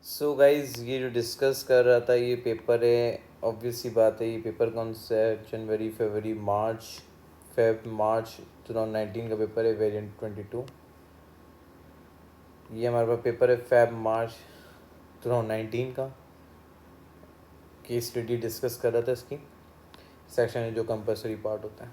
So guys ये जो discuss कर रहा था ये पेपर है। ऑब्वियस सी बात है, ये पेपर कौन सा है? जनवरी फरवरी मार्च 2019 का पेपर है, वेरिएंट 22। ये हमारे पास पेपर है फेब मार्च 2019 का। केस स्टडी डिस्कस कर रहा था इसकी सेक्शन है जो कंपलसरी पार्ट होता है।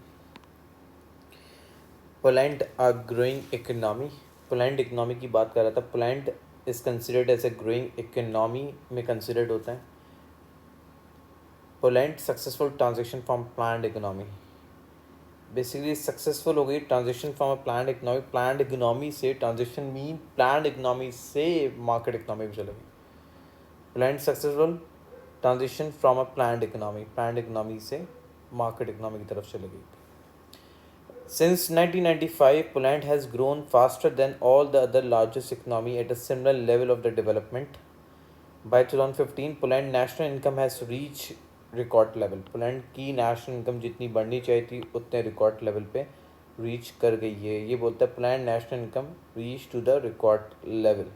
Poland a growing economy, Poland economy की बात कर रहा था। Poland is considered as a growing economy में कंसिडर्ड होता है। Poland successful transaction from planned economy, basically successful हो गई transaction from a planned economy. Planned economy से ट्रांजेक्शन मीन प्लान्ड इकोनॉमी से मार्केट इकोनॉमी में चले गई। Planned successful transaction from a planned economy से मार्केट इकोनॉमी की तरफ चले गई। Since 1995, Poland has grown faster than all the other largest economy at a similar level of the development. By 2015, Poland national income has reached record level. Poland की national income जितनी बढ़नी चाहिए थी उतने रिकॉर्ड लेवल पे reach कर गई है। ये बोलता है Poland national income reach to the record level.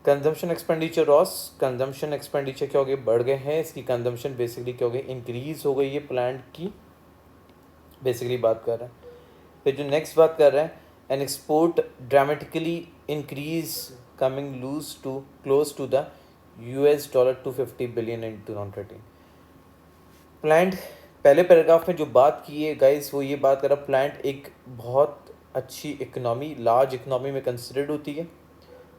Consumption expenditure rose, consumption expenditure क्या हो गए? बढ़ गए हैं। इसकी कंजम्पशन बेसिकली क्या हो गई? इंक्रीज हो गई है पोलैंड की, बेसिकली बात कर रहे हैं। फिर जो नेक्स्ट बात कर रहे हैं, an export dramatically increase coming loose to close to the $250 billion in 2013। Poland पहले पैराग्राफ में जो बात की है गाइस वो ये बात कर रहा, प्लांट एक बहुत अच्छी इकोनॉमी, लार्ज इकोनॉमी में कंसिडर्ड होती है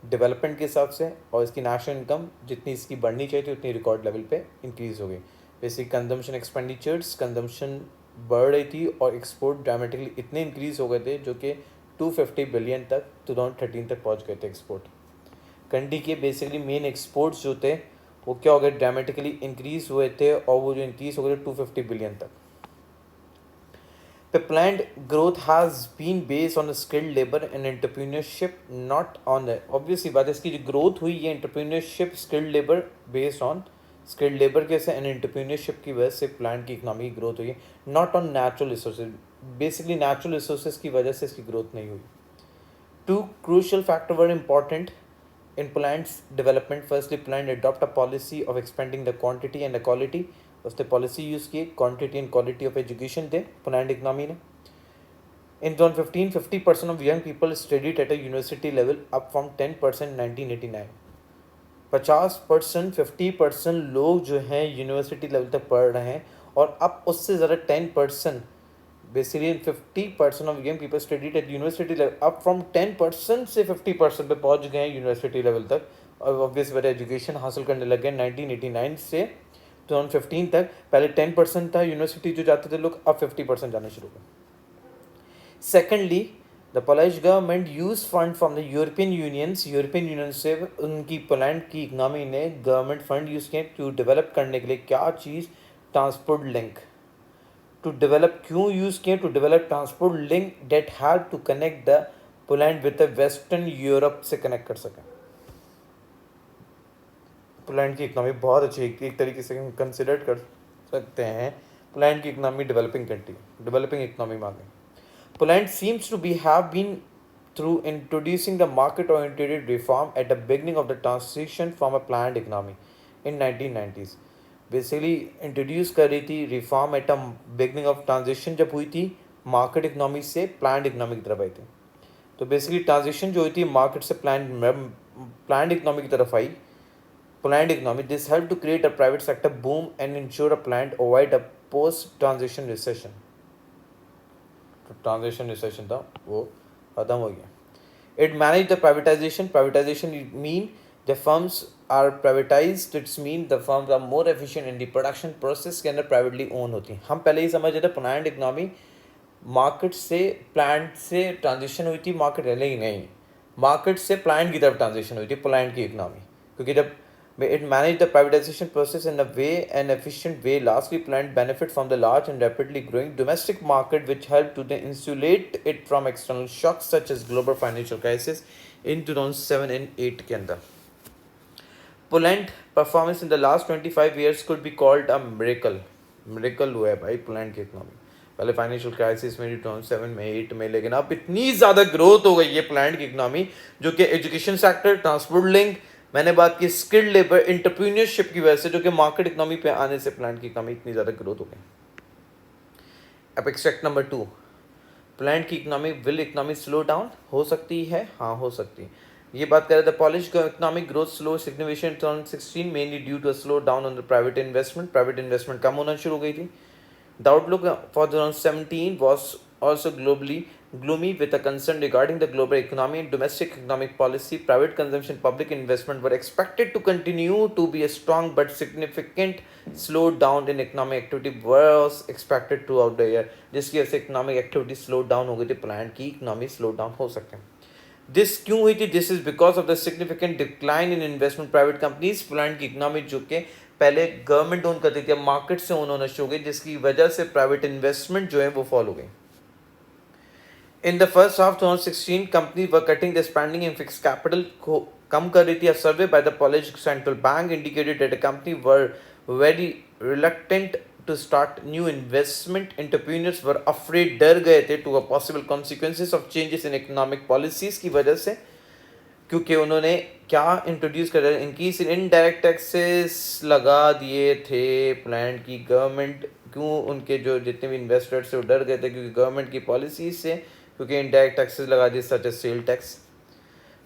डेवलपमेंट के हिसाब से, और इसकी नेशनल इनकम जितनी इसकी बढ़नी चाहिए थी उतनी रिकॉर्ड लेवल पे इंक्रीज हो गई। बेसिक कंजम्पशन एक्सपेंडिचर्स, कंजम्पशन बढ़ रही थी और एक्सपोर्ट ड्रामेटिकली इतने इंक्रीज हो गए थे जो कि 250 बिलियन तक 2013 तक पहुंच गए थे एक्सपोर्ट। कंट्री के बेसिकली मेन एक्सपोर्ट्स जो थे वो क्या हो गए? ड्रामेटिकली इंक्रीज हुए थे, और वो जो इंक्रीज हो गए 250 बिलियन तक। The planned growth has been based on the skilled labor and entrepreneurship, not on the obvious बात है इसकी जो ग्रोथ हुई ये entrepreneurship, skilled labour, based on skilled labour कैसे एंड एंटरप्रेन्योरशिप की वजह से प्लांट की इकोनॉमी की ग्रोथ हुई है, not on natural resources. Basically natural resources की वजह से इसकी ग्रोथ नहीं हुई। Two crucial factors were important in Poland's development. Firstly, Poland adopted a policy of expanding the quantity and the quality. उसने पॉलिसी यूज़ की quantity and quality of education थे Poland economy ने। इन 2015 50% of young people studied at a university level, up from 10% 1989। 50% 50% लोग जो हैं university level तक पढ़ रहे हैं, और अब उससे ज़्यादा 10%, basically 50% of young people studied at university level, up from 10% से 50% पे पहुंच गए हैं यूनिवर्सिटी लेवल तक, और ऑब्वियस बात एजुकेशन हासिल करने लगे 1989 से 2015 तक। पहले 10% था यूनिवर्सिटी जो जाते थे लोग, अब 50% जाने शुरू हुए। Secondly, the Polish government use fund from the European Union से उनकी पोलैंड की इकनॉमी ने गवर्नमेंट फंड यूज़ किए टू डेवलप करने के लिए क्या चीज़? Transport link. टू डेवलप क्यों यूज़ किए? To develop transport link that had to connect the Poland with the western Europe से कनेक्ट कर सकें। पोलैंड की इकनॉमी बहुत अच्छी, एक तरीके से हम कंसिडर कर सकते हैं पोलैंड की economy developing country, developing economy में आ गई। Poland seems to have been through introducing the market-oriented reform at the beginning of the transition from a planned economy in 1990s. Basically introduce कर रही थी reform at a beginning of transition, जब हुई थी market economy से planned economy की तरफ आई थी। तो basically transition जो हुई थी market से planned economy की तरफ आई, planned economy. This helped to create a private sector boom and ensure a planned avoid a post-transition recession. Transaction recession था वो ख़त्म हो गया। It manage the privatization mean the firms are privatized, it's mean the firms are more efficient in the production process के अंदर privately own होती हैं। हम पहले ही समझ रहे थे प्लान्ड इकनॉमी मार्केट से प्लांट से ट्रांजिशन हुई थी, मार्केट नहीं, मार्केट से प्लांट की तरफ ट्रांजिशन हुई थी प्लांट की इकनॉमी, क्योंकि जब it managed the privatization process in a way, an efficient way. Lastly, Plant benefit from the large and rapidly growing domestic market, which helped to insulate it from external shocks such as global financial crisis in 2007 and 8 के अंदर। Poland performance in the last 25 years could be called a miracle हुआ है भाई Poland की economy. पहले financial crisis में 2007 में 8 में, लेकिन अब इतनी ज़्यादा ग्रोथ हो गई है पोलैंड की इकनॉमी, जो कि एजुकेशन सेक्टर, ट्रांसपोर्ट लिंक, मैंने बात की स्किल्ड लेबर इंटरप्रीनियरशिप की वजह से, जो कि मार्केट इकोनॉमी पे आने से प्लांट की इकोनॉमी इतनी ज़्यादा ग्रोथ हो गई। अब एक्सट्रैक्ट नंबर 2, प्लांट की इकोनॉमी स्लो डाउन हो सकती है, हाँ हो सकती है। ये बात कर रहे थे Polish economic growth slow significant 2016 mainly due to slow down on the private investment कम होना शुरू हो गई थी। The outlook for 2017 was also gloomy with a concern regarding the global economy and domestic economic policy. Private consumption, public investment were expected to continue to be a strong but significant slowdown in economic activity was expected throughout the year. जिसकी वजह से economic activity slow down हो गई थी, plant की economy slow down हो सकते हैं। दिस क्यों हुई थी? This is because of the significant decline in investment private companies. Plant की इकोनॉमी जो कि पहले गवर्नमेंट ओन करती थी, अब मार्केट से ओन होना शुरू हो गई, जिसकी वजह से प्राइवेट इन्वेस्टमेंट जो है वो फॉल हो गई। In the first half 2016 company were cutting the spending in fix capital को कम कर रही थी। A survey by the Polish central bank indicated that the company were very reluctant to start new investment. Entrepreneurs were afraid, डर गए थे, to a possible consequences of changes in economic policies की वजह से, क्योंकि उन्होंने क्या इंट्रोड्यूस कर रहे, इंक्रीज इन इनडायरेक्ट टैक्सेस लगा दिए थे प्लांट की गवर्नमेंट। क्यों? उनके जो जितने भी इन्वेस्टर्स से वो डर गए थे क्योंकि गवर्नमेंट की पॉलिसीज से, क्योंकि इनडायरेक्ट टैक्सेस लगा दिए such as sale tax.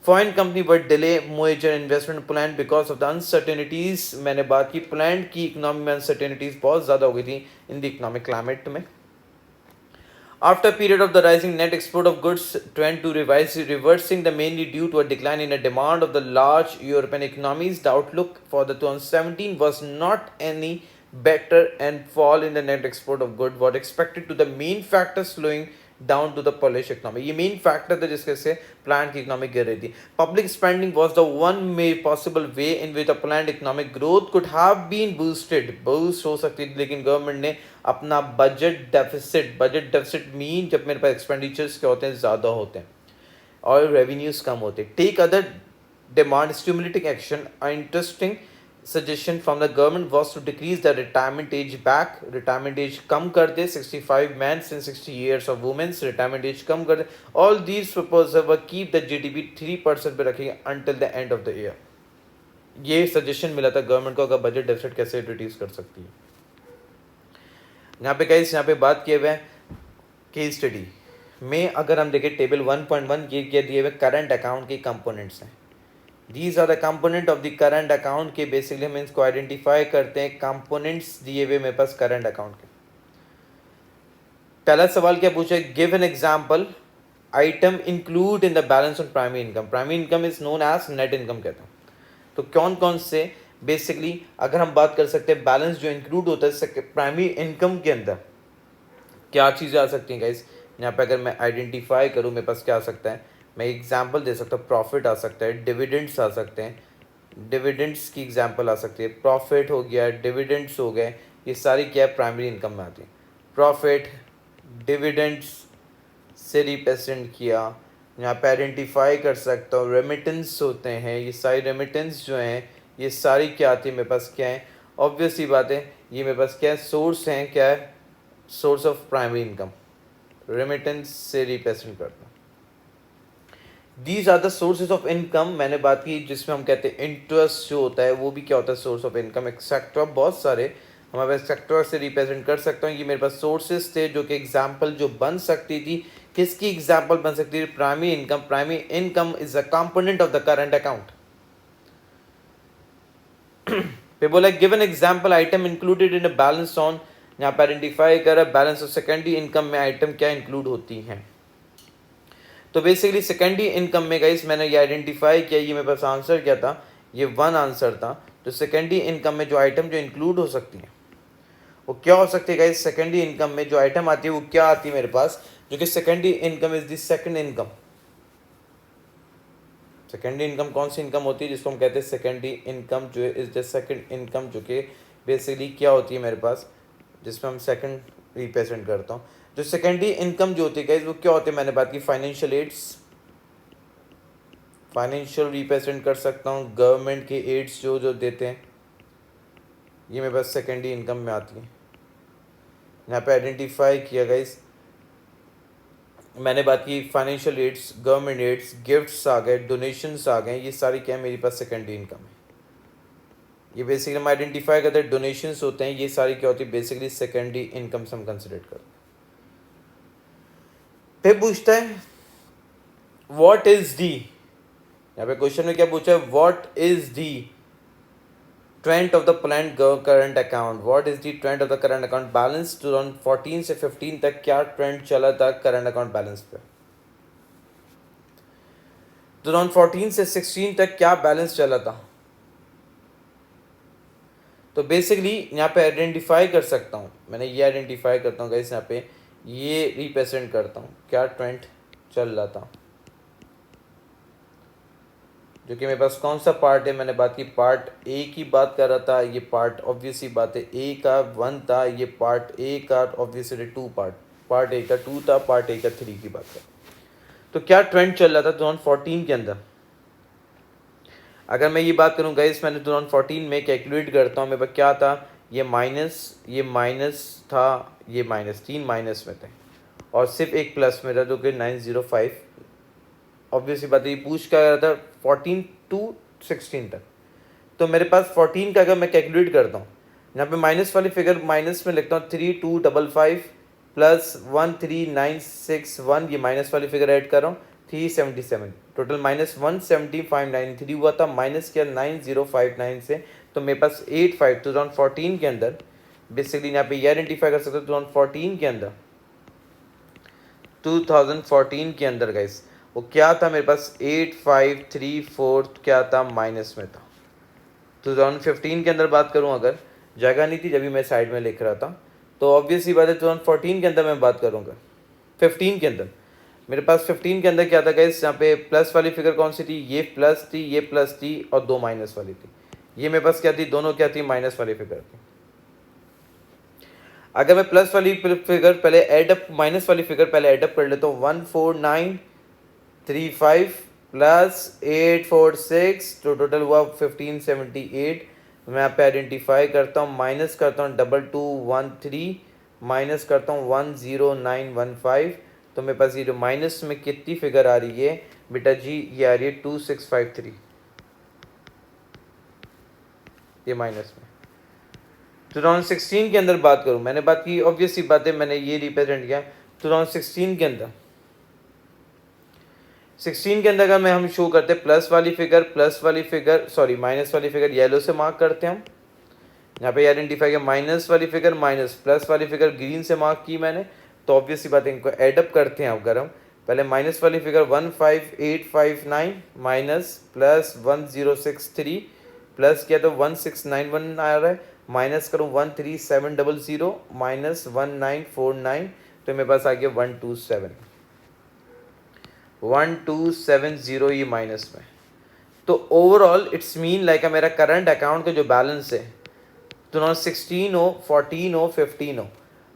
Foreign company but delay major investment plan because of the uncertainties. मैंने बात की प्लांट की इकोनॉमी में अनसर्टेनिटीज बहुत ज़्यादा हो गई थी इन द इकोनॉमिक क्लाइमेट में। After a period of the rising net export of goods trend to reversing the mainly due to a decline in the demand of the large European economies, the outlook for the 2017 was not any better and fall in the net export of goods was expected to the main factor slowing down to the Polish economy. ये main factor था जिसके से Poland की economy गिर रही थी। Public spending was the one may possible way in which the Poland economic growth could have been boost हो सकती थी, लेकिन गवर्नमेंट ने अपना बजट डेफिसिट मीन जब मेरे पास एक्सपेंडिचर्स क्या होते हैं, ज़्यादा होते हैं और रेवेन्यूज कम होते हैं। Take other demand stimulating action. Interesting suggestion from the government was to decrease the retirement age back। retirement age कम कर दे, 65 men and 60 years of women's retirement age कम कर दे। all these proposals were keep the GDP 3% पे रखेंगे until the end of the year। ये suggestion मिला था government को, अगर budget deficit कैसे रिड्यूस कर सकती है। यहाँ पे गाइस, यहाँ पे बात किए हुए केस स्टडी में अगर हम देखें टेबल 1.1, ये क्या दिए हुए करंट अकाउंट के कंपोनेंट्स हैं। These are the component of the current account के बेसिकली हम इसको आइडेंटिफाई करते हैं। कंपोनेंट्स दिए हुए मेरे पास करंट अकाउंट के। पहला सवाल क्या पूछा है? Give an example item include in the balance on primary income. Primary income is known as net income कहते हैं। तो कौन कौन से बेसिकली अगर हम बात कर सकते हैं बैलेंस जो इंक्लूड होता है प्राइमरी इनकम के अंदर, क्या चीज़ें आ सकती हैं गाइस? यहाँ पे अगर मैं आइडेंटिफाई करूँ मेरे पास क्या आ सकता है, मैं एग्जांपल दे सकता हूँ। प्रॉफिट आ सकता है, डिविडेंड्स आ सकते हैं, डिविडेंड्स की एग्जांपल आ सकती है। प्रॉफिट हो गया, डिविडेंड्स हो गए, ये सारी क्या है प्राइमरी इनकम में आती है। प्रॉफिट, डिविडेंड्स से रिप्रेजेंट किया। यहाँ पे आइडेंटिफाई कर सकता हूँ रेमिटेंस होते हैं, ये सारी रेमिटेंस जो हैं ये सारी क्या आती है मेरे पास, क्या है? ऑब्वियस ही बात है, ये मेरे पास क्या है, सोर्स हैं, क्या है, source of primary income, remittance से रिप्रेजेंट करता हूँ। These are the sources of income. मैंने बात की जिसमें हम कहते हैं इंटरेस्ट जो होता है वो भी क्या होता है, सोर्स ऑफ इनकम। एक्सेट्रा बहुत सारे हमारे पास सेक्टर से रिप्रेजेंट कर सकता हूँ। ये मेरे पास सोर्सेज थे जो कि एग्जाम्पल जो बन सकती थी। किसकी एग्जाम्पल बन सकती थी? Primary income. Primary income is a component of the current account. पे बोला given example item included in balance on, यहाँ पे आइडेंटिफाई करा बैलेंस ऑफ सेकेंडरी इनकम में आइटम क्या इंक्लूड होती हैं। तो बेसिकली सेकेंडरी इनकम में गाइस मैंने ये आइडेंटिफाई किया, ये मेरे पास आंसर क्या था, ये 1 आंसर था। तो सेकेंडरी इनकम में जो आइटम जो इंक्लूड हो सकती हैं वो क्या हो सकती है गाइस? सेकेंडरी इनकम में जो आइटम आती है वो क्या आती है मेरे पास, जो कि secondary income is the second income. Secondary income कौन सी इनकम होती है जिसको हम कहते हैं सेकेंडरी इनकम, जो इज द सेकेंड इनकम, जो कि बेसिकली क्या होती है मेरे पास, जिसमें हम सेकेंड रिप्रेजेंट करता हूँ। जो सेकेंडरी इनकम जो होती है गाइस वो क्या होती है? मैंने बात की फाइनेंशियल एड्स, फाइनेंशियल रिप्रेजेंट कर सकता हूँ। गवर्नमेंट के एड्स जो जो देते हैं ये मेरे पास सेकेंडरी इनकम में आती है। यहाँ पे आइडेंटिफाई किया गाइस मैंने बात की financial aids, government aids, gifts आ गए, डोनेशंस आ गए, ये सारी क्या है मेरे पास सेकेंडरी इनकम है। ये बेसिकली हम आइडेंटिफाई करते हैं डोनेशंस होते हैं, ये सारी क्या होती है बेसिकली सेकेंडरी इनकम से हम कंसिडर करते हैं। फिर पूछता है व्हाट इज दी, यहाँ पे क्वेश्चन में क्या पूछा है, what is the trend of the plan current account, what is the trend of the current account balance 2014 से 15 तक क्या ट्रेंड चला था करंट अकाउंट बैलेंस पे, 2014 से 16 तक क्या बैलेंस चला था। तो बेसिकली यहाँ पे आइडेंटिफाई कर सकता हूँ, मैंने ये आइडेंटिफाई करता हूँ गाइस, यहाँ पे ये रिप्रेजेंट करता हूँ क्या ट्रेंड चल रहा था, जो कि मेरे पास कौन सा पार्ट है, मैंने बात की पार्ट ए की बात कर रहा था, ये पार्ट ऑब्वियसली बात है ए का 1 था, ये पार्ट ए का ऑब्वियसली 2 पार्ट ए का 2 था, पार्ट ए का 3 की बात कर। तो क्या ट्रेंड चल रहा था 2014 के अंदर, अगर मैं ये बात करूँ गाइस, मैंने 2014 में कैलकुलेट करता हूँ मेरे पास क्या था, ये माइनस था, ये माइनस, 3 माइनस में थे और सिर्फ एक प्लस में था जो कि 905। ऑब्वियसली बात है, ये पूछ क्या रहा था 14 टू 16 तक, तो मेरे पास 14 का अगर मैं कैलकुलेट करता हूँ, यहाँ पे माइनस वाली फिगर माइनस में लिखता हूँ 3255 प्लस 13961, ये माइनस वाली फिगर ऐड कर रहा हूँ 377, टोटल माइनस 17593 हुआ था, माइनस किया 9059 से, तो मेरे पास 85 2014 के अंदर बेसिकली यहाँ पे ये आइडेंटिफाई कर सकते हो 2014 के अंदर, 2014 के अंदर गाइस वो क्या था मेरे पास 8534 क्या था माइनस में था। 2015 के अंदर बात करूं, अगर जगह नहीं थी जब भी मैं साइड में लिख रहा था, तो ऑब्वियसली बात है 2014 के अंदर मैं बात करूंगा, 15 के अंदर मेरे पास 15 के अंदर क्या था गाइस, यहाँ पे प्लस वाली फिगर कौन सी थी, ये प्लस थी, ये प्लस थी और 2 माइनस वाली थी, ये मेरे पास क्या थी, दोनों क्या थी माइनस वाली फिगर थी। अगर मैं प्लस वाली फिगर पहले एडअप, माइनस वाली फिगर पहले एडअप कर लेता हूँ, 14935 प्लस 846, तो टोटल हुआ 1578। मैं यहाँ पे आइडेंटिफाई करता हूँ, माइनस करता हूँ 2213, माइनस करता हूँ 10915, तो मेरे पास ये जो माइनस में कितनी फिगर आ रही है बेटा जी, ये आ रही है 2653, ये माइनस में। 2016 के अंदर बात करूं, मैंने बात की ऑब्वियसली बात है, मैंने ये रिप्रेजेंट किया 2016 के अंदर, 16 के अंदर अगर मैं हम शो करते प्लस वाली फिगर सॉरी माइनस वाली फिगर येलो से मार्क करते हैं हम, यहाँ पे आइडेंटिफाई किया माइनस वाली फिगर माइनस, प्लस वाली फिगर ग्रीन से मार्क की मैंने, तो ऑब्वियसली बात है इनको एडअप करते हैं अगर हम, पहले माइनस वाली फिगर 15859 माइनस प्लस 1063 प्लस किया तो 1691 आ रहा है, माइनस करूँ 13700 माइनस 1949, तो मेरे पास आ गया 1270 ये माइनस में। तो ओवरऑल इट्स मीन लाइक मेरा करंट अकाउंट का जो बैलेंस है 2016 हो, 14 हो, 15 हो,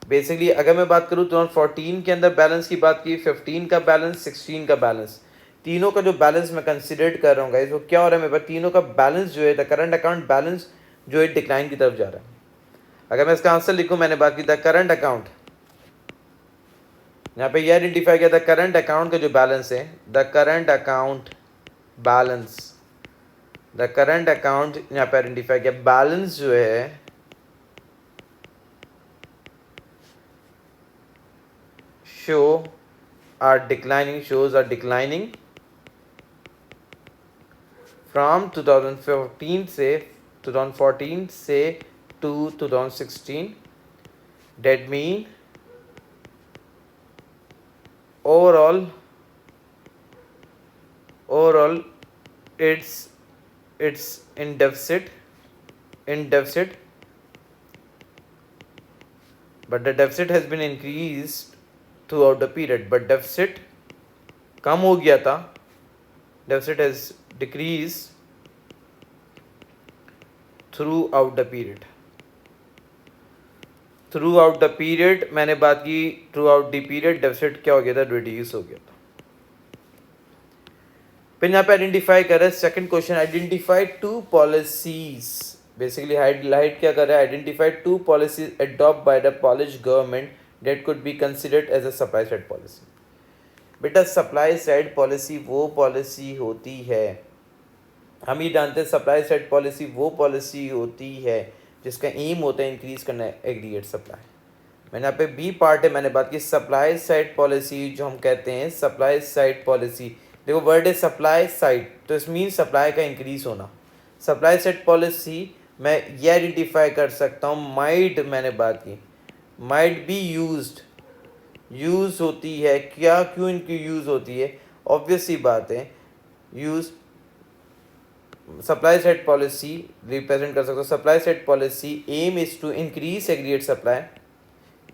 बेसिकली अगर मैं बात करूँ 2014 के अंदर बैलेंस की बात की, 15 का बैलेंस, 16 का बैलेंस, तीनों का जो बैलेंस मैं कंसिडर कर रहा हूँ गाइस, वो क्या हो रहा है मेरे पास, तीनों का बैलेंस जो है द करंट अकाउंट बैलेंस जो है डिक्लाइन की तरफ जा रहा है। अगर मैं इसका आंसर लिखूँ, मैंने बात की द करंट अकाउंट, यहाँ पे ये आइडेंटिफाई किया द करंट अकाउंट का जो बैलेंस है, the current account balance, the current account यहाँ पे आइडेंटिफाई किया बैलेंस जो है shows are declining from 2014 से to 2016, that mean overall it's in deficit, but the deficit has been increased throughout the period, but deficit कम हो गया था, deficit has decreased throughout the period, मैंने बात की throughout the period deficit क्या हो गया था, reduce हो गया था। फिर यहाँ पे आइडेंटिफाई कर रहा है second question, identify 2 policies, basically highlight क्या कर रहा है, identify 2 policies adopt bye the polish government that could be considered as a supply side policy। बेटा सप्लाई साइड पॉलिसी वो पॉलिसी होती है, हम ये जानते हैं सप्लाई साइड पॉलिसी वो पॉलिसी होती है जिसका एम होता है इंक्रीज करना एग्रीगेट सप्लाई। मैंने यहाँ पे बी पार्ट है, मैंने बात की सप्लाई साइड पॉलिसी, जो हम कहते हैं सप्लाई साइड पॉलिसी, देखो वर्ड है सप्लाई साइड, तो इस मीन सप्लाई का इंक्रीज होना। सप्लाई साइड पॉलिसी मैं ये आइडेंटिफाई कर सकता हूँ, माइट मैंने बात की, माइट बी यूज होती है, क्या क्यों इनकी यूज होती है, ऑब्वियस सी बात है, use supply side policy represent कर सकते हो। Supply side policy aim is to increase aggregate supply,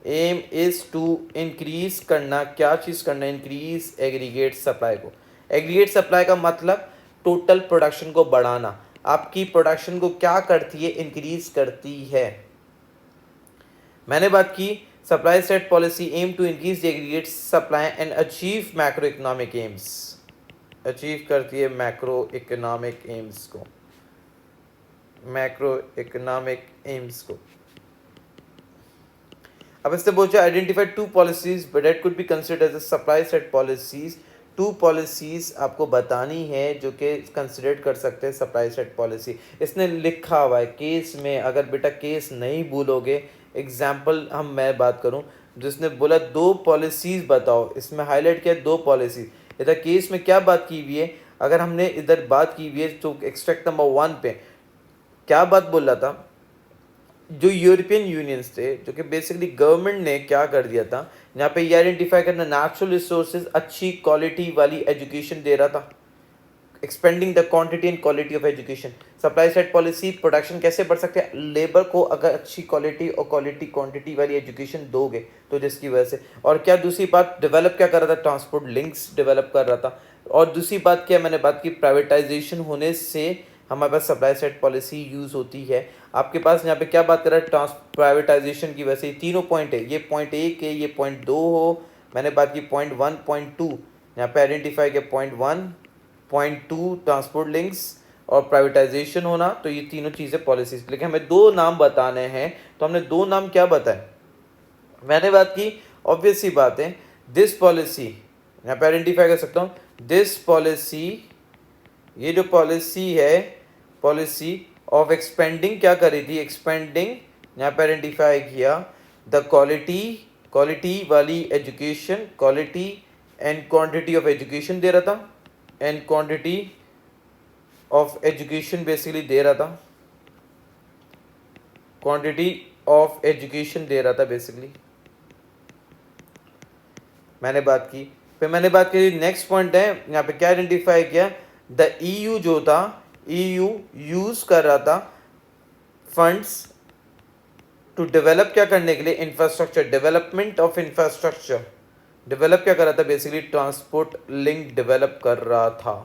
aim is to increase करना, क्या चीज़ करना, इंक्रीज एग्रीगेट सप्लाई को। एग्रीगेट सप्लाई का मतलब टोटल प्रोडक्शन को बढ़ाना, आपकी प्रोडक्शन को क्या करती है, इंक्रीज करती है। मैंने बात की supply side policy aim to increase aggregate supply and achieve macro economic aims, achieve करती है मैक्रो इकोनॉमिक एम्स को, मैक्रो इकोनॉमिक एम्स को। अब इससे बोलते identify two policies but that could be considered as supply side policies, two policies आपको बतानी है जो कि कंसिडर कर सकते हैं सप्लाई साइड पॉलिसी। इसने लिखा हुआ है केस में, अगर बेटा केस नहीं भूलोगे, एग्जाम्पल मैं बात करूं, जिसने बोला दो पॉलिसीज बताओ, इसमें हाईलाइट किया दो पॉलिसीज। इधर केस में क्या बात की हुई है, अगर हमने इधर बात की हुई है तो एक्सट्रैक्ट नंबर 1 पे क्या बात बोल रहा था, जो यूरोपियन यूनियंस थे, जो कि बेसिकली गवर्नमेंट ने क्या कर दिया था, यहाँ पे ये आइडेंटिफाई करना नेचुरल रिसोर्सेज अच्छी क्वालिटी वाली एजुकेशन दे रहा था, expanding the quantity and quality of education. Supply side policy production कैसे बढ़ सकते हैं, लेबर को अगर अच्छी क्वालिटी और क्वांटिटी वाली एजुकेशन दोगे तो जिसकी वजह से। और क्या दूसरी बात डेवलप क्या कर रहा था, ट्रांसपोर्ट लिंक्स डेवलप कर रहा था। और दूसरी बात क्या मैंने बात की, प्राइवेटाइजेशन होने से हमारे पास सप्लाई साइड पॉलिसी यूज़ होती है। आपके पास यहाँ पे क्या बात कर रहा है, प्राइवेटाइजेशन की वजह से तीनों पॉइंट है, ये पॉइंट 1 है, ये पॉइंट 2 हो, मैंने बात की पॉइंट 1 पॉइंट 2, यहाँ पे आइडेंटिफाई किया पॉइंट 1 पॉइंट 2 ट्रांसपोर्ट लिंक्स और प्राइवेटाइजेशन होना, तो ये तीनों चीज़ें पॉलिसीज। लेकिन हमें दो नाम बताने हैं, तो हमने दो नाम क्या बताए, मैंने बात की ऑब्वियस सी बात है दिस पॉलिसी, यहाँ पे आइडेंटिफाई कर सकता हूँ दिस पॉलिसी, ये जो पॉलिसी है पॉलिसी ऑफ एक्सपेंडिंग क्या करी थी, एक्सपेंडिंग, यहाँ पे आइडेंटिफाई किया द क्वालिटी वाली education, quality and quantity of education दे रहा था, and quantity of education basically दे रहा था, क्वांटिटी ऑफ एजुकेशन दे रहा था बेसिकली, मैंने बात की। फिर मैंने बात की नेक्स्ट पॉइंट है, यहाँ पे क्या आइडेंटिफाई किया, द ईयू जो था, ईयू यूज कर रहा था फंड्स टू डेवलप क्या करने के लिए, infrastructure, development of infrastructure, develop क्या कर रहा था बेसिकली, ट्रांसपोर्ट लिंक डेवलप कर रहा था।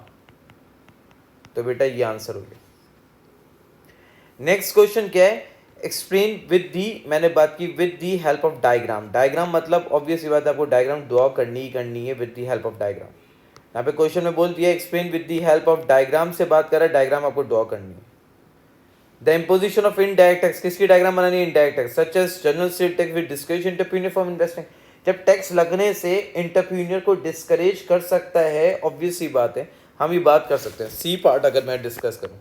तो बेटा ये आंसर हो गया। नेक्स्ट क्वेश्चन क्या है, एक्सप्लेन विद दी, मैंने बात की with the help of diagram. Diagram मतलब ऑब्वियस बात है आपको डायग्राम ड्रॉ करनी है with the help of diagram. यहाँ पे क्वेश्चन में बोल दिया explain with the help of diagram से बात कर रहा है, डायग्राम आपको ड्रॉ करनी है। The imposition of indirect tax, किसकी डायग्राम बनानी है, indirect tax, such as general state tax with discourage entrepreneur from investing. जब टैक्स लगने से एंटरप्रेन्योर को डिस्करेज कर सकता है, ऑब्वियस सी बात है, हम ये बात कर सकते हैं। सी पार्ट अगर मैं डिस्कस करूं,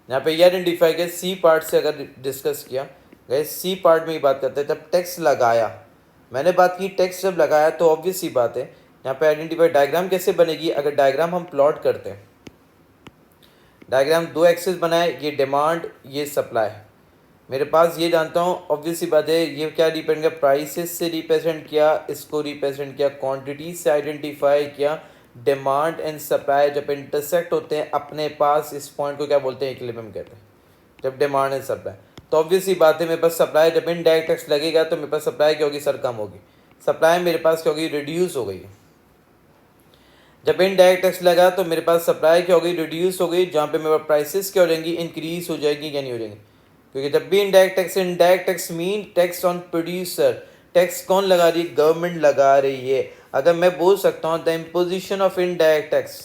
यहाँ पे ये आइडेंटिफाई किया, सी पार्ट से अगर डिस्कस किया गए, सी पार्ट में ये बात करते हैं जब टैक्स लगाया, मैंने बात की टैक्स जब लगाया तो ऑब्वियस सी बात है यहाँ पे आइडेंटिफाई डायग्राम कैसे बनेगी, अगर डायग्राम हम प्लॉट करते हैं, डायग्राम दो एक्सिस बनाए, ये डिमांड ये सप्लाई, मेरे पास ये जानता हूँ ऑब्वियस सी बात है, ये क्या रिप्रेजेंट किया, प्राइसेस से रिप्रेजेंट किया, इसको रिप्रेजेंट किया क्वांटिटी से आइडेंटिफाई किया, डिमांड एंड सप्लाई जब इंटरसेक्ट होते हैं अपने पास, इस पॉइंट को क्या बोलते हैं, इक्विलिब्रियम कहते हैं, जब डिमांड एंड सप्लाई। तो ऑब्वियस सी बात है मेरे पास सप्लाई जब इनडायरेक्ट टैक्स लगेगा तो मेरे पास सप्लाई क्या होगी सर, कम होगी, सप्लाई मेरे पास क्या होगी, रिड्यूस हो गई। जब इनडायरेक्ट टैक्स लगा तो मेरे पास सप्लाई क्या हो गई, रिड्यूस हो गई, जहाँ पे मेरे पास प्राइसेस क्या हो जाएंगी, इंक्रीज हो जाएगी या नहीं हो जाएंगी, क्योंकि जब भी indirect tax mean tax on producer, tax कौन लगा रही है, गवर्नमेंट लगा रही है। अगर मैं बोल सकता हूँ the imposition of indirect tax,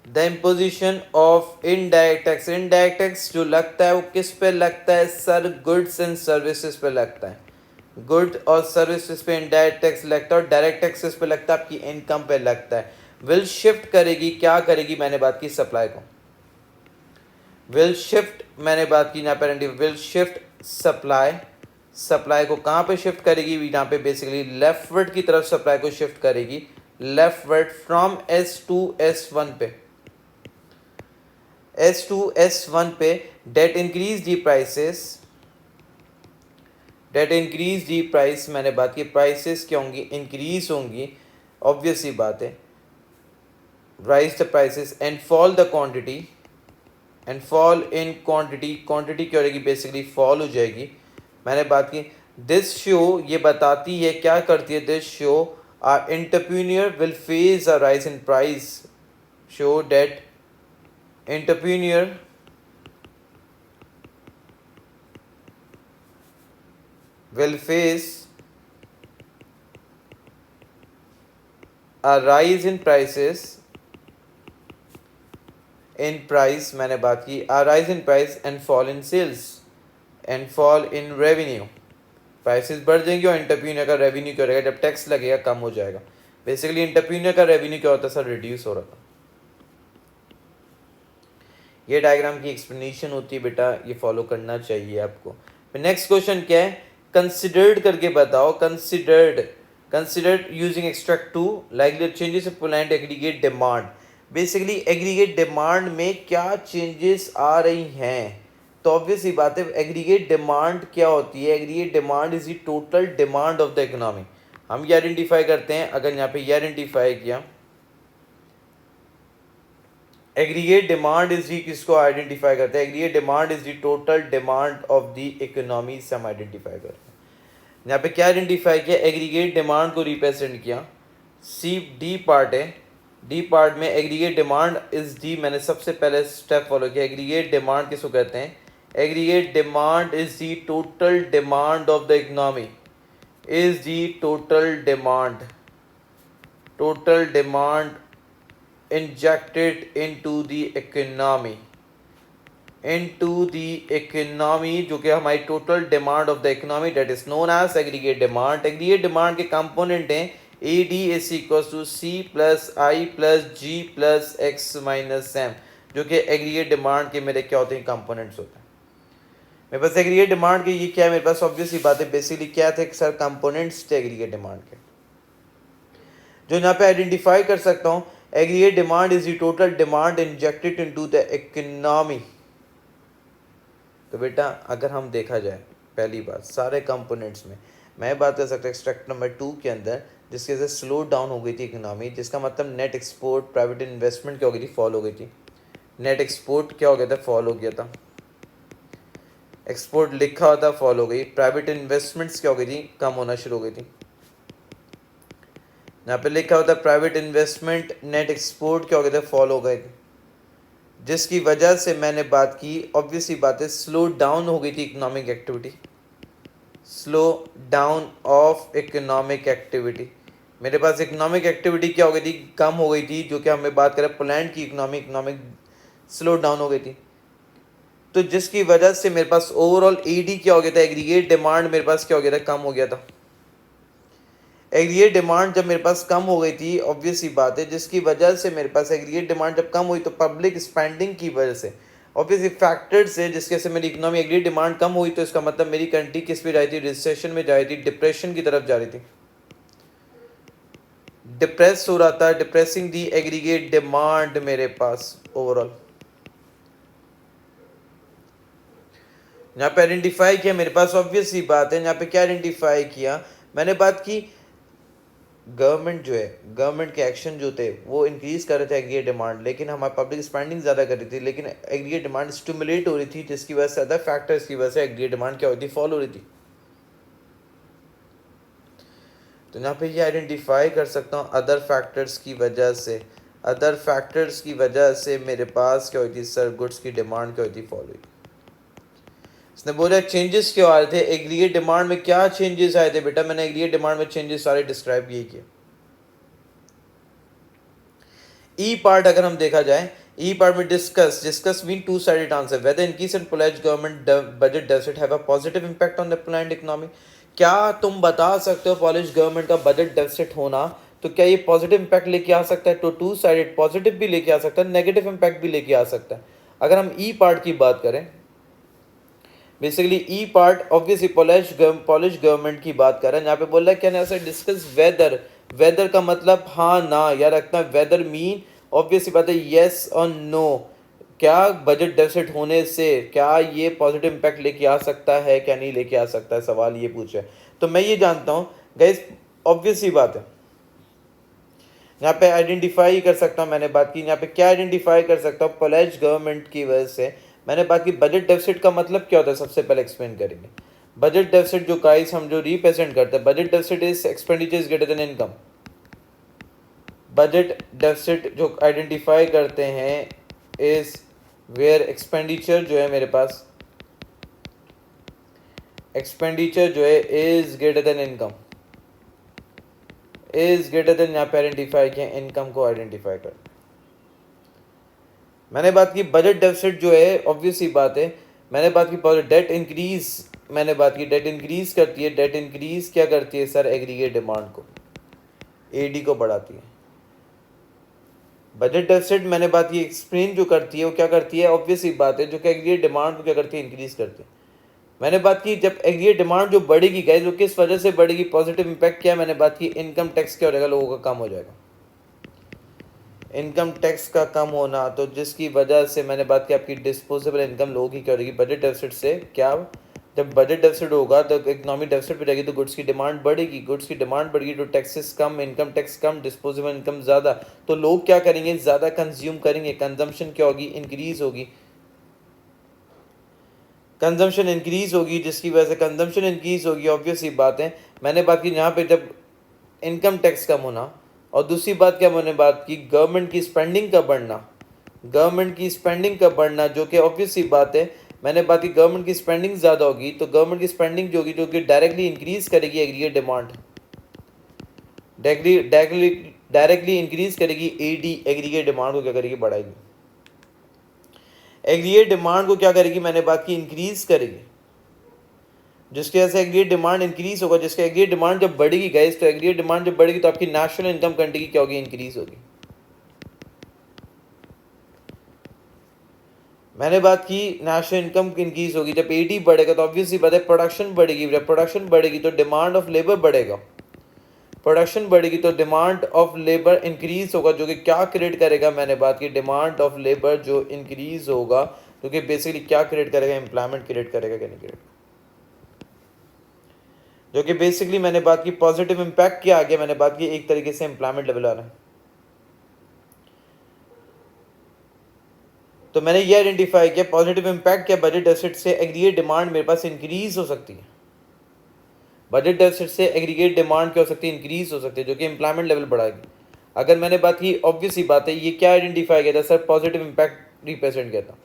the imposition of indirect tax, indirect tax जो लगता है वो किस पे लगता है सर, गुड्स एंड सर्विसेज पे लगता है, गुड और सर्विसेज पे इनडायरेक्ट टैक्स लगता है और डायरेक्ट टैक्सेस पे लगता है आपकी इनकम पे लगता है। विल शिफ्ट करेगी, क्या करेगी, मैंने बात की सप्लाई को, विल शिफ्ट, मैंने बात की यहाँ पर विल शिफ्ट सप्लाई, सप्लाई को कहाँ पे शिफ्ट करेगी, यहाँ पे बेसिकली लेफ्टवर्ड की तरफ सप्लाई को शिफ्ट करेगी, लेफ्टवर्ड फ्रॉम S2 S1 पे, S2 S1 पे that increase the prices, that increase the price, मैंने बात की प्राइसेस क्या होंगी, इंक्रीज होंगी, ऑब्वियस सी बात है, rise the prices and fall the quantity, and fall in quantity, quantity क्या हो जाएगी, बेसिकली फॉल हो जाएगी। मैंने बात की दिस शो, ये बताती है क्या करती है, this show are entrepreneur will face a rise in price, show that entrepreneur will face a rise in prices, in price, मैंने बात की a rise in price and fall in sales and fall in revenue, prices बढ़ जाएंगी और entrepreneur का revenue क्या रहेगा, जब टैक्स लगेगा कम हो जाएगा। बेसिकली एंटरप्रेन्योर का रेवेन्यू क्या होता है सर, रिड्यूस हो रहा था। ये डायग्राम की एक्सप्लेनेशन होती है बेटा, ये फॉलो करना चाहिए आपको। नेक्स्ट क्वेश्चन क्या है, कंसिडर्ड करके बताओ, considered using extract two likely changes of Poland aggregate demand, basically aggregate demand में क्या चेंजेस आ रही हैं, तो ऑब्वियस ही बात है एग्रीगेट डिमांड क्या होती है, aggregate demand is the total demand of the economy. हम ये आइडेंटिफाई करते हैं, अगर यहाँ पे ये आइडेंटिफाई किया एग्रीगेट डिमांड इज दी, किसको आइडेंटिफाई करते हैं, aggregate demand is the total demand of the economy से हम आइडेंटिफाई करते हैं। यहाँ पे क्या आइडेंटिफाई किया, एग्रीगेट डिमांड को रिप्रेजेंट किया, सी डी पार्ट है, डी पार्ट में एग्रीगेट डिमांड इज दी, मैंने सबसे पहले स्टेप फॉलो किया, एग्रीगेट डिमांड किसको कहते हैं, aggregate demand is the total demand of the economy, is the total demand injected into the economy, जो कि हमारी total demand of the economy, that is known as aggregate demand. Aggregate demand के component हैं AD equals to C plus I plus G plus X minus M, जो कि aggregate demand के मेरे क्या होते हैं, कंपोनेंट्स होते हैं। मेरे पास एग्रीगेट डिमांड के ये क्या है, मेरे पास ऑब्वियस ही बात है, बेसिकली क्या थे सर, कंपोनेंट्स थे एग्रीगेट डिमांड के, जो यहाँ पे आइडेंटिफाई कर सकता हूँ, aggregate demand is the total demand injected into the economy. तो बेटा अगर हम देखा जाए, पहली बात सारे कंपोनेंट्स में मैं बात कर सकता हूँ एक्सट्रैक्ट नंबर 2 के अंदर, जिसकी वजह से स्लो डाउन हो गई थी इकोनॉमी, जिसका मतलब नेट एक्सपोर्ट, प्राइवेट इन्वेस्टमेंट क्या हो गई थी, फॉल हो गई थी, नेट एक्सपोर्ट क्या हो गया था, फॉल हो गया था, एक्सपोर्ट लिखा हुआ था फॉल हो गई, प्राइवेट इन्वेस्टमेंट्स क्या हो गई थी, कम होना शुरू हो गई थी, यहाँ पे लिखा होता है प्राइवेट इन्वेस्टमेंट, नेट एक्सपोर्ट क्या हो गए थे, फॉल हो गए थे, जिसकी वजह से मैंने बात की, ऑब्वियसली बात है स्लो डाउन हो गई थी economic activity, slow down of economic activity. मेरे पास इकोनॉमिक एक्टिविटी क्या हो गई थी, कम हो गई थी, जो कि हमें बात करें पोलैंड की इकोनॉमिक स्लो डाउन हो गई थी, तो जिसकी वजह से मेरे पास ओवरऑल AD क्या हो गया था, एग्रीगेट डिमांड मेरे पास क्या हो गया था, कम हो गया था। एग्रीगेट डिमांड जब मेरे पास कम हो गई थी, ऑब्वियस ही बात है, जिसकी वजह से मेरे पास एग्रीगेट डिमांड जब कम हुई तो पब्लिक स्पेंडिंग की वजह से, ऑब्वियसली फैक्टर्स है जिसके से मेरी इकोनॉमी एग्रीगेट डिमांड कम हुई, तो इसका मतलब मेरी कंट्री किस पे जा रही थी, रिसेशन में जा रही थी, डिप्रेशन की तरफ जा रही थी, डिप्रेस हो रहा था, डिप्रेसिंग दी एग्रीगेट डिमांड मेरे पास ओवरऑल। यहाँ पे आइडेंटिफाई किया मेरे पास, ऑब्वियस ही बात है, यहाँ पे क्या आइडेंटिफाई किया, मैंने बात की गवर्नमेंट जो है, गवर्नमेंट के एक्शन जो थे वो इंक्रीज कर रहे थे एग्रीगेट डिमांड, लेकिन हमारी पब्लिक स्पेंडिंग ज़्यादा कर रही थी, लेकिन एग्रीगेट डिमांड स्टिमुलेट हो रही थी, जिसकी वजह से अदर फैक्टर्स की वजह से एग्रीगेट डिमांड क्या होती थी, फॉल हो रही थी। तो यहाँ पे ये आइडेंटिफाई कर सकता हूँ अदर फैक्टर्स की वजह से, अदर फैक्टर्स की वजह से मेरे पास क्या हुई थी सर, गुड्स की डिमांड क्या हुई थी, फॉल हुई। इसने बोला चेंजेस क्यों आ रहे थे, एग्रीगेट डिमांड में क्या चेंजेस आए थे बेटा, मैंने एग्रीगेट डिमांड में चेंजेस सारे डिस्क्राइब ये किए। ई पार्ट अगर हम देखा जाए, ई पार्ट में discuss mean two sided answer, whether increase in Poland government budget does it have a positive impact on the Poland economy, क्या तुम बता सकते हो पॉलिश गवर्नमेंट का बजट डेफिसिट होना तो क्या ये पॉजिटिव इंपैक्ट लेके आ सकता है? तो टू साइडेड, पॉजिटिव भी लेके आ सकता है, नेगेटिव इंपैक्ट भी लेके आ सकता है। अगर हम ई पार्ट की बात करें, बेसिकली ई पार्ट ऑब्वियसली पॉलिश गवर्नमेंट की बात कर रहे हैं। यहाँ पे बोल रहा है कैन ऐसे डिस्कस वेदर, वेदर का मतलब हाँ ना या रखना, वेदर मीन ऑब्वियसली बात है यस और नो, क्या बजट डेफिसिट होने से क्या ये पॉजिटिव इंपैक्ट लेके आ सकता है क्या नहीं लेके आ सकता है, सवाल ये पूछे। तो मैं ये जानता हूँ गाइस, ऑब्वियसली बात है यहाँ पे आइडेंटिफाई कर सकता हूँ, मैंने बात की यहाँ पे क्या आइडेंटिफाई कर सकता हूँ पॉलिश गवर्नमेंट की वजह से। मैंने बात की बजट डेफिसिट का मतलब क्या होता है, सबसे पहले एक्सप्लेन करेंगे। बजट डेफिसिट जो गाइस हम जो रिप्रेजेंट करते हैं, budget deficit is expenditure is greater than income. Budget deficit जो आइडेंटिफाई करते हैं इज वेयर एक्सपेंडिचर जो है मेरे पास, एक्सपेंडिचर जो है is greater than income, is greater than, यहाँ पे आइडेंटिफाई किया इनकम को आइडेंटिफाई कर। मैंने बात की बजट डेफिसिट जो है ऑब्वियसली बात है, मैंने बात की डेट इंक्रीज, मैंने बात की डेट इंक्रीज करती है। डेट इंक्रीज क्या करती है सर, एग्रीगेट डिमांड को, एडी को बढ़ाती है। बजट डेफिसिट मैंने बात की एक्सप्लेन जो करती है वो क्या करती है, ऑब्वियसली बात है जो कि एग्रीगेट डिमांड को क्या करती है, इंक्रीज करती है। मैंने बात की जब एग्रीगेट डिमांड जो बढ़ेगी गाइस वो किस वजह से बढ़ेगी, पॉजिटिव इंपैक्ट क्या है, मैंने बात की इनकम टैक्स क्या हो जाएगा, लोगों का कम हो जाएगा। इनकम टैक्स का कम होना तो जिसकी वजह से मैंने बात की आपकी डिस्पोजेबल इनकम लोगों की क्या हो जाएगी, बजट डेफिसिट से क्या, जब बजट डेफिसिट होगा तो इकोनॉमिक डेफिसिट भी रहेगी तो गुड्स की डिमांड बढ़ेगी, गुड्स की डिमांड बढ़ेगी तो टैक्सेस कम, इनकम टैक्स कम, डिस्पोजेबल इनकम ज़्यादा, तो लोग क्या करेंगे, ज़्यादा कंज्यूम करेंगे, कंजम्पशन क्या होगी, इंक्रीज होगी, कंजम्पशन इंक्रीज होगी, जिसकी वजह से कंजम्पशन इंक्रीज होगी ऑब्वियसली बात है। मैंने बात की यहाँ पे जब इनकम टैक्स कम होना, और दूसरी बात क्या मैंने बात की, गवर्नमेंट की स्पेंडिंग का बढ़ना, गवर्नमेंट की स्पेंडिंग का बढ़ना जो कि ऑब्वियसली बात है, मैंने बात की गवर्नमेंट की स्पेंडिंग ज़्यादा होगी तो गवर्नमेंट की स्पेंडिंग जो होगी जो कि डायरेक्टली इंक्रीज करेगी एग्रीगेट डिमांड, डायरेक्टली इंक्रीज करेगी एडी, एग्रीगेट डिमांड को क्या करेगी, बढ़ाएगी। एग्रीगेट डिमांड को क्या करेगी, मैंने बात की इंक्रीज करेगी, जिसकी वजह से एग्रीगेट डिमांड इंक्रीज होगा, जिसके एग्रीगेट डिमांड जब बढ़ेगी गाइस, तो एग्रीगेट डिमांड जब बढ़ेगी तो आपकी नेशनल इनकम कंट्री की क्या होगी, इंक्रीज होगी। मैंने बात की नेशनल इनकम इंक्रीज होगी, जब एडी बढ़ेगा तो ऑब्वियसली बात है प्रोडक्शन बढ़ेगी, जब प्रोडक्शन बढ़ेगी तो डिमांड ऑफ लेबर बढ़ेगा, प्रोडक्शन बढ़ेगी तो डिमांड ऑफ लेबर इंक्रीज होगा, जो कि क्या क्रिएट करेगा, मैंने बात की डिमांड ऑफ लेबर जो इंक्रीज होगा जो कि बेसिकली क्या क्रिएट करेगा, एम्प्लॉयमेंट क्रिएट करेगा क्या नहीं क्रिएट, जो कि बेसिकली मैंने बात की पॉजिटिव इंपैक्ट क्या आ गया, मैंने बात की एक तरीके से एम्प्लॉयमेंट लेवल आ रहा है। तो मैंने ये आइडेंटिफाई किया पॉजिटिव इंपैक्ट क्या, बजट डेफिसिट से एग्रीगेट डिमांड मेरे पास इंक्रीज हो सकती है, बजट डेफिसिट से एग्रीगेट डिमांड क्या हो सकती है, इंक्रीज हो सकती है, जो कि एम्प्लॉयमेंट लेवल बढ़ाएगी। अगर मैंने बात की ऑब्वियसली बात है, ये क्या आइडेंटिफाई किया था सर, पॉजिटिव इंपैक्ट रिप्रेजेंट किया था,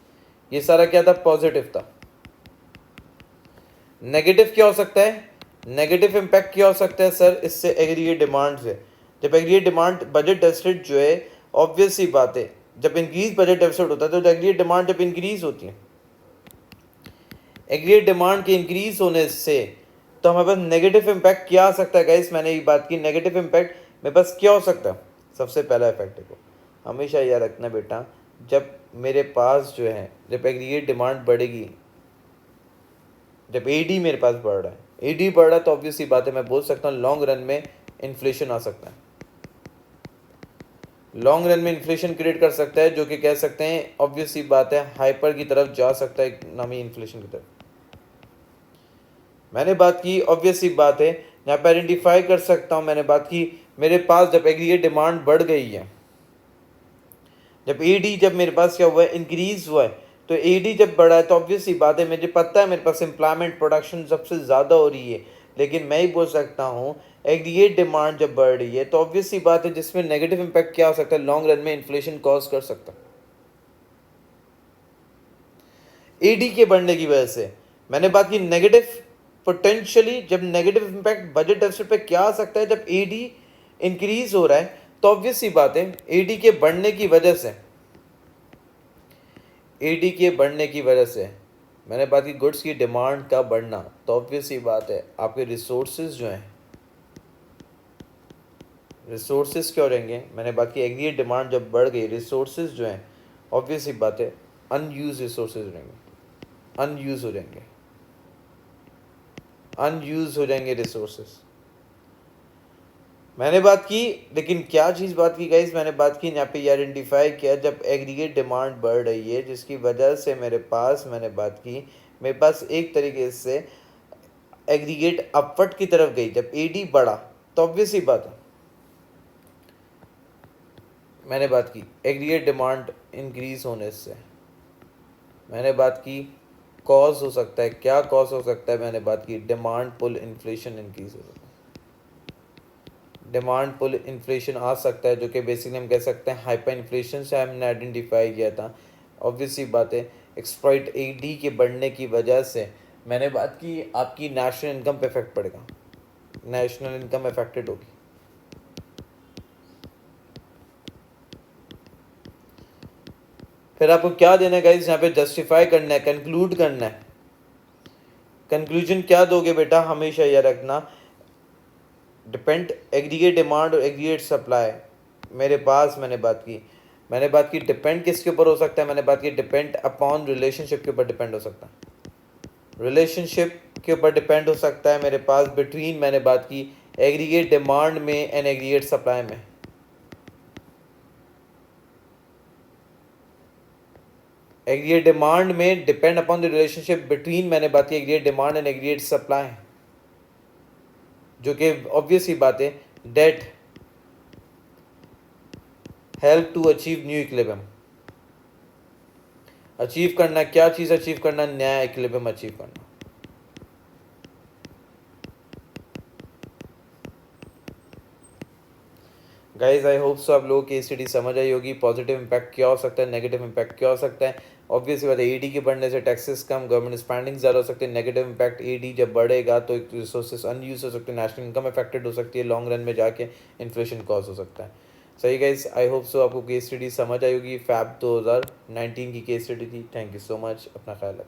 ये सारा क्या था, पॉजिटिव था। नेगेटिव क्या हो सकता है, नेगेटिव इंपैक्ट क्या हो सकता है सर, इससे एग्रीगेट डिमांड से, जब एग्रीगेट डिमांड बजट डेफिसिट जो है ऑब्वियसली बात है जब इंक्रीज बजट डेफिसिट होता है तो एग्रीगेट डिमांड जब इंक्रीज होती है, एग्रीगेट डिमांड के इंक्रीज होने से तो हमारे पास नेगेटिव इम्पैक्ट क्या आ सकता है गाइस, मैंने ये बात की नेगेटिव इम्पैक्ट मेरे पास क्या हो सकता है। सबसे पहला इफेक्ट को हमेशा याद रखना बेटा, जब मेरे पास जो है जब एग्रीगेट डिमांड बढ़ेगी, जब एडी मेरे पास बढ़ रहा है, एडी बढ़ रहा है तो ऑब्वियसली बात है मैं बोल सकता हूँ लॉन्ग रन में इन्फ्लेशन आ सकता है, लॉन्ग रन में इन्फ्लेशन क्रिएट कर सकता है, जो कि कह सकते हैं ऑब्वियसली बात है हाइपर की तरफ जा सकता है, इकोनॉमी इन्फ्लेशन की तरफ। मैंने बात की ऑब्वियसली बात है यहाँ पे आइडेंटिफाई कर सकता हूँ, मैंने बात की मेरे पास जब एग्रीगेट डिमांड बढ़ गई है, जब एडी जब मेरे पास क्या हुआ है, इंक्रीज हुआ है, तो एडी जब बढ़ा है तो ऑब्वियसली बात है मुझे पता है मेरे पास एम्प्लॉयमेंट प्रोडक्शन सबसे ज़्यादा हो रही है, लेकिन मैं ही बोल सकता हूँ एग्रीगेट डिमांड जब बढ़ रही है तो ऑब्वियसली बात है जिसमें नेगेटिव इम्पैक्ट क्या हो सकता है, लॉन्ग रन में इन्फ्लेशन कॉज कर सकता है एडी के बढ़ने की वजह से। मैंने बात की नेगेटिव पोटेंशियली, जब नेगेटिव इम्पैक्ट बजट डेफिसिट पे क्या आ सकता है, जब एडी इंक्रीज हो रहा है तो ऑब्वियसली बात है एडी के बढ़ने की वजह से, एडी के बढ़ने की वजह से मैंने बात की गुड्स की डिमांड का बढ़ना, तो ऑब्वियस ही बात है आपके रिसोर्सेज जो हैं, रिसोर्सेज क्या हो जाएंगे। मैंने बात की एग्रीगेट डिमांड जब बढ़ गई, रिसोर्सेज जो हैं ऑब्वियस ही बात है अनयूज रिसोर्सेज हो जाएंगे, अनयूज हो जाएंगे, अनयूज हो जाएंगे रिसोर्सेज। मैंने बात की, लेकिन क्या चीज़ बात की गाइस, मैंने बात की यहाँ पे ये आइडेंटिफाई किया जब एग्रीगेट डिमांड बढ़ रही है जिसकी वजह से मेरे पास, मैंने बात की मेरे पास एक तरीके से एग्रीगेट अपवर्ड की तरफ गई, जब एडी बढ़ा तो ऑब्वियस ही बात है। मैंने बात की एग्रीगेट डिमांड इंक्रीज होने से, मैंने बात की कॉज हो सकता है, क्या कॉज हो सकता है, मैंने बात की डिमांड पुल इन्फ्लेशन इंक्रीज हो सकता है, डिमांड पुल इन्फ्लेशन आ सकता है, जो कि बेसिकली हम कह सकते हैं हाइपर इन्फ्लेशन से हमने आइडेंटिफाई किया था। ऑब्वियसली बात है एक्सप्लॉइट एडी के बढ़ने की वजह से मैंने बात की आपकी नेशनल इनकम पे इफेक्ट पड़ेगा, नेशनल इनकम अफेक्टेड होगी। फिर आपको क्या देना है गाइस, यहाँ पे जस्टिफाई करना है, कंक्लूड करना है। कंक्लूजन क्या दोगे बेटा, हमेशा यह रखना डिपेंड एग्रीगेट डिमांड और एग्रीगेट सप्लाई मेरे पास। मैंने बात की डिपेंड किसके ऊपर हो सकता है, मैंने बात की डिपेंड अपॉन रिलेशनशिप के ऊपर डिपेंड हो सकता है, रिलेशनशिप के ऊपर डिपेंड हो सकता है मेरे पास बिटवीन, मैंने बात की एग्रीगेट डिमांड में एंड एग्रीगेट सप्लाई में। एग्रीगेट डिमांड में depend upon the relationship between, मैंने बात की aggregate demand and aggregate supply, जो कि ऑब्वियस ही बात है that help to achieve new equilibrium. Achieve करना, क्या चीज अचीव करना, नया इक्विलिब्रियम अचीव करना। गाइज आई होप सो आप लोगों की स्टडी समझ आई होगी, पॉजिटिव इम्पैक्ट क्या हो सकता है, नेगेटिव इम्पैक्ट क्या हो सकता है। ऑब्वियसली बात है एडी के बढ़ने से टैक्सेस कम, गवर्नमेंट स्पेंडिंग ज़्यादा हो सकती है। नेगेटिव इम्पैक्ट एडी जब बढ़ेगा तो रिसोर्सेज अनयूज हो सकते हैं, नेशनल इनकम अफेक्टेड हो सकती है, लॉन्ग रन में जाके इन्फ्लेशन कॉज हो सकता है। सही गाइज, आई होप सो आपको केस स्टडी समझ आई होगी। फैब 2019 की केस स्टडी थी। थैंक यू सो मच, अपना ख्याल रखें।